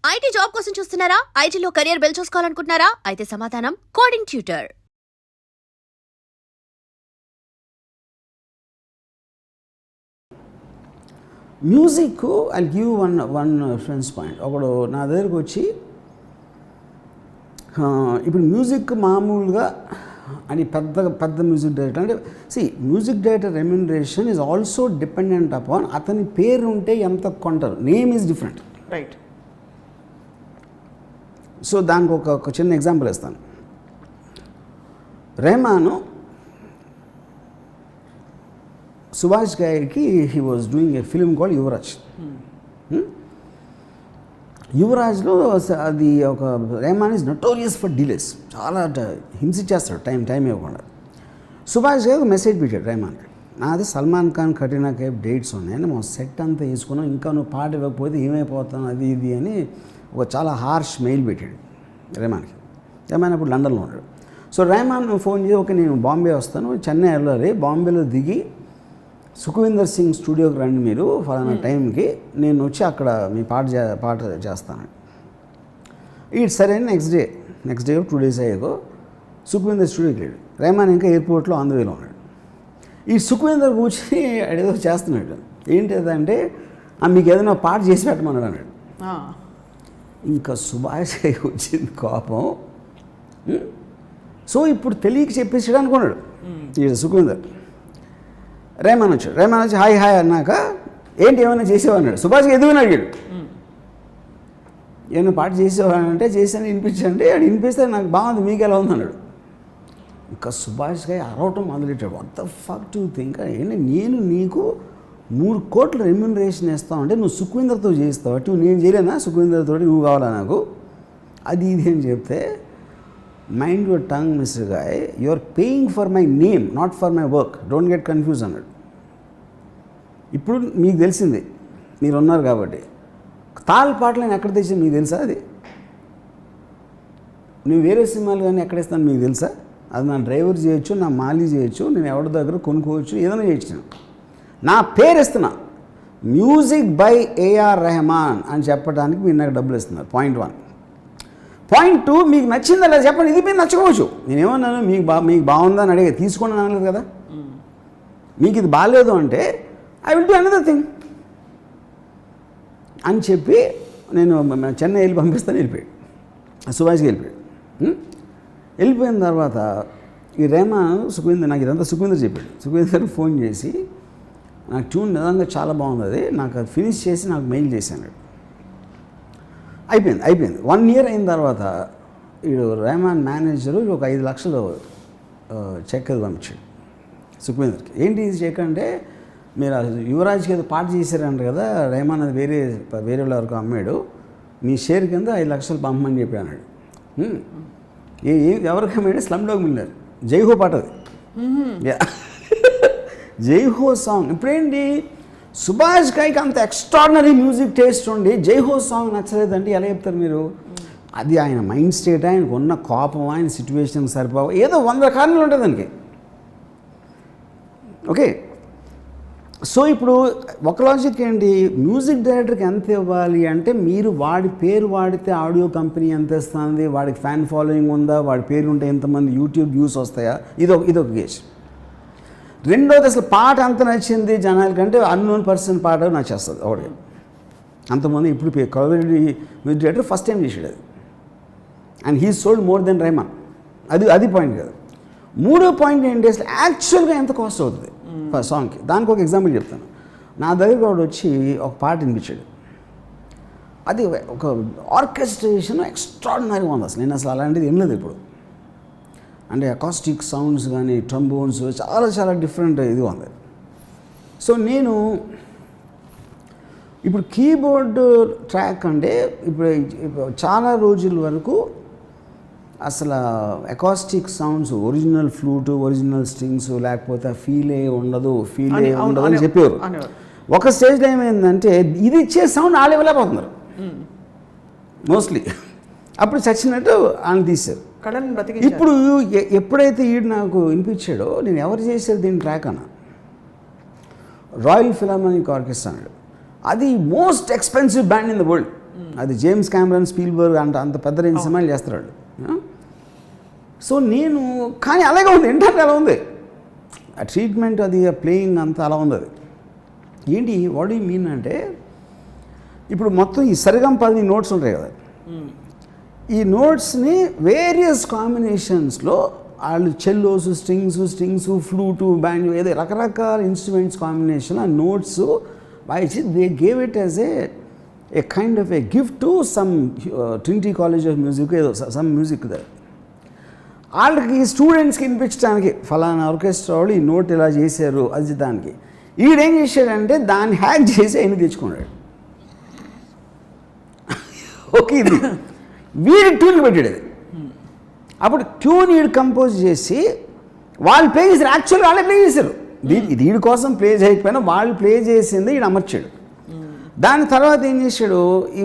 IT job కోసం చూస్తున్నారా? ఐటీలో కెరియర్ బిల్డ్ చూసుకోవాలనుకుంటున్నారా? అయితే సమాధానం coding tutor. Music I give one reference point. ఒకడు నా దగ్గరకు వచ్చి ఇప్పుడు మ్యూజిక్ మామూలుగా అని పెద్ద మ్యూజిక్ డైరెక్టర్ అంటే music director remuneration is also dependent upon అతని పేరు ఉంటే ఎంత కొంటారు. Name is different, right? So దానికి ఒక చిన్న ఎగ్జాంపుల్ ఇస్తాను. రెహమాను సుభాష్ గారికి he was doing a film called Yuvraj. యువరాజ్లో అది ఒక Rahman is notorious for delays, చాలా హింసించేస్తాడు టైం ఇవ్వకుండా. సుభాష్ గారు మెసేజ్ పెట్టాడు రెహమాన్కి, నాది సల్మాన్ ఖాన్ కరీనా కైఫ్ డేట్స్ ఉన్నాయని మా సెట్ అంతా వేసుకున్నాం, ఇంకా నువ్వు పాట ఇవ్వకపోతే ఏమైపోతాను అది ఇది అని ఒక చాలా హార్ష్ మెయిల్ పెట్టాడు రెహమాన్కి. రెహమాన్ అప్పుడు లండన్లో ఉన్నాడు. సో రెహమాన్ ఫోన్ చేసి, ఓకే నేను బాంబే వస్తాను, చెన్నై వెళ్ళాలి, బాంబేలో దిగి సుఖవీందర్ సింగ్ స్టూడియోకి రండి మీరు ఫలానా టైంకి, నేను వచ్చి అక్కడ మీ పాట చేస్తాను. ఇటు సరే నెక్స్ట్ డే 2 days అయ్యాకో సుఖవీందర్ స్టూడియోకి వెళ్ళాడు. రెహమాన్ ఇంకా ఎయిర్పోర్ట్లో ఆంధ్రవేలో ఉన్నాడు. ఈ సుఖవీందర్ కూర్చొని ఏదో చేస్తున్నాడు. ఏంటిదంటే మీకు ఏదైనా పాట చేసి పెట్టమన్నాడు అన్నాడు. ఇంకా సుభాష్ వచ్చింది కోపం. సో ఇప్పుడు తెలియక చెప్పేసాడు అనుకున్నాడు సుఖవీందర్. రెహమాన్ వచ్చి హాయ్ అన్నాక ఏంటి ఏమైనా చేసేవా అన్నాడు. సుభాష్కి ఎదుగుని అడిగాడు, ఏమైనా పాట చేసేవా అంటే చేశాను వినిపించండి, అది వినిపిస్తే నాకు బాగుంది, మీకు ఎలా ఉంది అన్నాడు. ఇంకా సుభాష్ గారు అరవటం మొదలెట్టాడు. What the fuck do think, ఏంటి నేను నీకు 3 కోట్ల రెమ్యునరేషన్ ఇస్తావు అంటే నువ్వు సుఖవీందర్తో చేస్తావు అటు నేను చేయలేనా, సుఖవీందర్తో నువ్వు కావాలా నాకు, అది ఇది అని చెప్తే, mind your tongue mister guy, you are paying for my name not for my work, don't get confuse అన్నాడు. ఇప్పుడు మీకు తెలిసింది, మీరు ఉన్నారు కాబట్టి, తాళ పాటలు నేను ఎక్కడ తెచ్చాను మీకు తెలుసా? అది నువ్వు వేరే సినిమాలు కానీ ఎక్కడ ఇస్తాను మీకు తెలుసా? అది నా డ్రైవర్ చేయొచ్చు, నా మాలీ చేయొచ్చు, నేను ఎవరి దగ్గర కొనుక్కోవచ్చు, ఏదైనా చేయొచ్చు. నా పేరు ఇస్తున్నా, మ్యూజిక్ బై ఏఆర్ రెహమాన్ అని చెప్పడానికి మీరు నాకు డబ్బులు ఇస్తున్నారు. పాయింట్ 1. పాయింట్ 2, మీకు నచ్చిందా లేదా చెప్పండి. ఇది మీరు నచ్చకపోవచ్చు. నేనేమన్నాను, మీకు బాగుందా అని అడిగే, తీసుకోండి అనలేదు కదా. మీకు ఇది బాగాలేదు అంటే I will do another thing అని చెప్పి నేను చెన్నై వెళ్ళి పంపిస్తాను. వెళ్ళిపోయాడు సుభాష్కి, వెళ్ళిపోయాడు. వెళ్ళిపోయిన తర్వాత ఈ రెహమాన్ సుఖవీందర్, నాకు ఇదంతా సుఖవీందర్ చెప్పాడు. సుఖవీందర్ ఫోన్ చేసి, నాకు ట్యూన్ నిజంగా చాలా బాగుంది, అది నాకు అది ఫినిష్ చేసి నాకు మెయిల్ చేశాను. అయిపోయింది 1 year అయిన తర్వాత వీడు రెహమాన్ మేనేజరు ఒక 5 లక్షలు చెక్ అది పంపించాడు సుఖవీందర్కి. ఏంటి ఇది చెక్ అంటే, మీరు యువరాజ్కి ఏదో పాట చేశారంట కదా, రెహమాన్ అది వేరే వరకు అమ్మాడు, మీ షేర్ కింద 5 లక్షలు పంపమని చెప్పి అన్నాడు. ఎవరికి అమ్మాడు? స్లమ్ డాగ్ మిల్లర్ జైహో పాట, అది జైహో సాంగ్. ఇప్పుడేంటి, సుభాష్ గారికి అంత ఎక్స్ట్రాడినరీ మ్యూజిక్ టేస్ట్ ఉండి జైహో సాంగ్ నచ్చలేదంటే ఎలా చెప్తారు మీరు? అది ఆయన మైండ్ స్టేట్, ఆయనకు ఉన్న కోపం, ఆయన సిచ్యువేషన్ సరిపోవు, ఏదో 100 కారణాలు ఉంటుంది దానికి. ఓకే, సో ఇప్పుడు ఒక లాజిక్ ఏంటి, మ్యూజిక్ డైరెక్టర్కి ఎంత ఇవ్వాలి అంటే, మీరు వాడి పేరు వాడితే ఆడియో కంపెనీ ఎంత ఇస్తుంది, వాడికి ఫ్యాన్ ఫాలోయింగ్ ఉందా, వాడి పేరు ఉంటే ఎంతమంది యూట్యూబ్ వ్యూస్ వస్తాయా, ఇదొక గేజ్. రెండోది, అసలు పాట అంత నచ్చింది జనాలకంటే అన్నోన్ పర్సన్ పాట నచ్చేస్తుంది ఒకటి. అంతమంది ఇప్పుడు coverage music director first time చేసాడు అది, and he sold more than Rahman. అది పాయింట్ కాదు. 3వ పాయింట్ ఏంటి, అసలు యాక్చువల్గా ఎంత కాస్ట్ అవుతుంది సాంగ్కి. దానికి ఒక ఎగ్జాంపుల్ చెప్తాను. నా దగ్గర వాడు వచ్చి ఒక పాట వినిపించాడు, అది ఒక ఆర్కెస్ట్రేషన్ ఎక్స్ట్రాడినరీగా ఉంది. నేను అసలు అలాంటిది ఏం లేదు ఇప్పుడు, అంటే అకాస్టిక్ సౌండ్స్ కానీ ట్రంబోన్స్ చాలా డిఫరెంట్ ఇది ఉంది. సో నేను ఇప్పుడు కీబోర్డ్ ట్రాక్ అంటే ఇప్పుడు చాలా రోజుల వరకు అసలు acoustic sounds, original flute, original strings లేకపోతే ఫీలే ఉండదు అని చెప్పేవారు. ఒక స్టేజ్లో ఏమైందంటే ఇది ఇచ్చే సౌండ్ వాళ్ళు ఇవ్వలేకపోతున్నారు మోస్ట్లీ. అప్పుడు చచ్చినట్టు ఆయన తీశారు. ఇప్పుడు ఎప్పుడైతే ఈడు నాకు వినిపించాడో, నేను ఎవరు చేశారు దీని ట్రాక్ అన్న, రాయల్ ఫిలార్మోనిక్ ఆర్కెస్ట్రా అన్నాడు. అది most expensive band in the world. అది జేమ్స్ కెమెరన్, స్పీల్బర్గ్ అంత పెద్ద రేంజ్ సినిమాలు చేస్తాడు. సో నేను కానీ అలాగే ఉంది, ఇంటర్నెట్ అలా ఉంది, ఆ ట్రీట్మెంట్ అది ప్లేయింగ్ అంతా అలా ఉంది. అది ఏంటి వాట్ యూ మీన్ అంటే ఇప్పుడు మొత్తం ఈ సరిగంపది నోట్స్ ఉంటాయి కదా, ఈ నోట్స్ని వేరియస్ కాంబినేషన్స్లో వాళ్ళు చెల్లోస్, స్ట్రింగ్స్, ఫ్లూటు, బ్యాండ్, ఏదో రకరకాల ఇన్స్ట్రుమెంట్స్ కాంబినేషన్ ఆ నోట్స్ వాయిచి they gave it as a kind of a gift to some Trinity College of music, ఏదో సమ్ మ్యూజిక్ ద వాళ్ళకి స్టూడెంట్స్కి వినిపించడానికి ఫలానా ఆర్కెస్ట్రా వాళ్ళు ఈ నోట్ ఇలా చేశారు అది దానికి. ఈడేం చేశాడంటే దాన్ని హ్యాక్ చేసి ఆయన తెచ్చుకున్నాడు. ఓకే, ఇది వీడి ట్యూన్కి పెట్టాడు. అది అప్పుడు ట్యూన్ వీడు కంపోజ్ చేసి వాళ్ళు ప్లే చేశారు, యాక్చువల్గా వాళ్ళే ప్లే చేశారు. వీడి కోసం ప్లే చేయకపోయినా వాళ్ళు ప్లే చేసింది వీడు అమర్చాడు. దాని తర్వాత ఏం చేశాడు, ఈ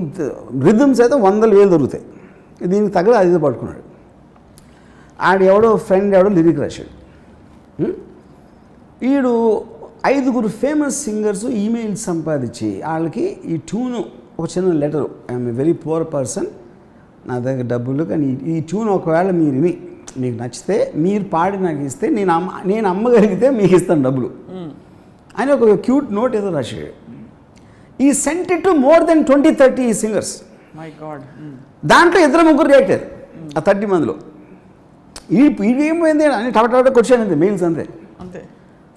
రిథమ్స్ అయితే 100,000 దొరుకుతాయి, దీనికి తగ్గ అది పట్టుకున్నాడు. ఎవడో ఫ్రెండ్ ఎవడో లిరిక్ రాశాడు. వీడు 5 ఫేమస్ సింగర్స్ ఈమెయిల్ సంపాదించి వాళ్ళకి ఈ ట్యూను ఒక చిన్న letter, I'm a very poor person, నా దగ్గర డబ్బులు, కానీ ఈ ట్యూన్ ఒకవేళ మీరు విని మీకు నచ్చితే మీరు పాడి నాకు ఇస్తే నేను అమ్మగలిగితే మీకు ఇస్తాను డబ్బులు అని ఒక క్యూట్ నోట్ ఏదో రాశాడు. ఈ sent to more than 20-30 singers. My God. దాంట్లో 2-3 రియాక్టర్ ఆ 30 మందిలో. ఇది ఏమైంది అని టపట క్వశ్చన్ అంతే, మెయిల్స్ అంతే.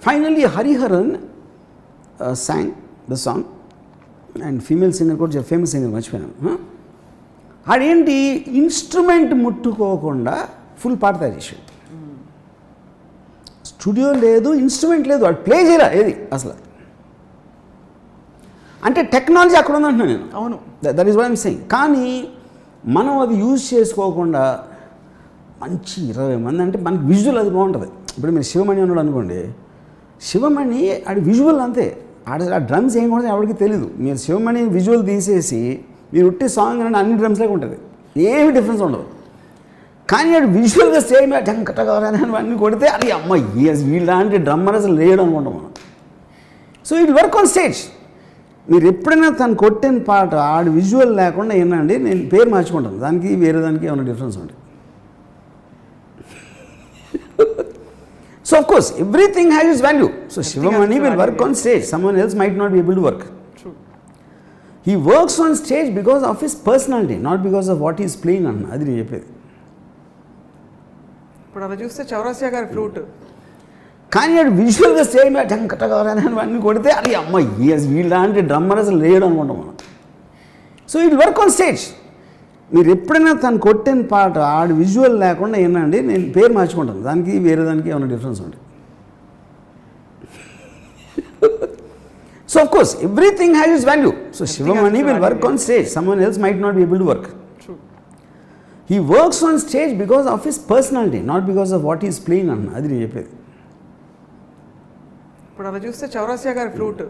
Finally Hariharan song the song, and female singer కూడా ఫేమస్ సింగర్ మర్చిపోయాను. ఆడేంటి ఇన్స్ట్రుమెంట్ ముట్టుకోకుండా ఫుల్ పాట తయారు చేసాడు. స్టూడియో లేదు, ఇన్స్ట్రుమెంట్ లేదు, వాడు ప్లే చేయరా ఏది అసలు. అంటే టెక్నాలజీ అక్కడ ఉందంటున్నాను నేను. అవును, that is what I'm saying. కానీ మనం అది యూజ్ చేసుకోకుండా మంచి 20 మంది అంటే మనకి విజువల్ అది బాగుంటుంది. ఇప్పుడు మీరు శివమణి అన్నాడు అనుకోండి, శివమణి ఆడి విజువల్ అంతే, ఆ డ్రమ్స్ ఏం కూడా ఎవరికి తెలీదు. మీరు శివమణి విజువల్ తీసేసి మీరు ఉట్టి సాంగ్ అంటే అన్ని డ్రమ్స్లాగా ఉంటుంది, ఏమి డిఫరెన్స్ ఉండదు. కానీ ఆడు విజువల్గా సేమ్ టంకటగారని అన్నీ కొడితే అది అమ్మ వీళ్ళంటి డ్రమ్మర్ అసలు లేడు అనుకుంటాం మనం. So it work on stage. మీరు ఎప్పుడైనా తను కొట్టిన పాట ఆడు విజువల్ లేకుండా ఏంటండి, నేను పేరు మార్చుకుంటాను, దానికి వేరే దానికి ఏమైనా డిఫరెన్స్ ఉంటుంది. So of course everything has its value. So Shivamani will work on stage, someone else might not be able to work. True. He works on stage because of his personality, not because of what he is playing on. అది నేను చెప్పేది. ఇప్పుడు అలా చూస్తే చౌరాసియా గారి flute, కానీ ఆడు విజువల్గా stage మీద టంకటగారని అన్నీ కొడితే అది అమ్మ వీళ్ళంటి డ్రమ్మర్ అసలు లేడు అనుకుంటాం మనం. So it work on stage. మీరు ఎప్పుడైనా తను కొట్టిన పాట ఆడు విజువల్ లేకుండా ఏంటండి, నేను పేరు మార్చుకుంటాను, దానికి వేరే దానికి ఏమైనా డిఫరెన్స్ ఉంటుంది. So of course everything has its value. So Shivamani will work on stage, someone else might not be able to work. True. He works on stage because of his personality, not because of what he is playing on. అది నేను చెప్పేది. ఇప్పుడు అలా చూస్తే చౌరాసియా గారి flute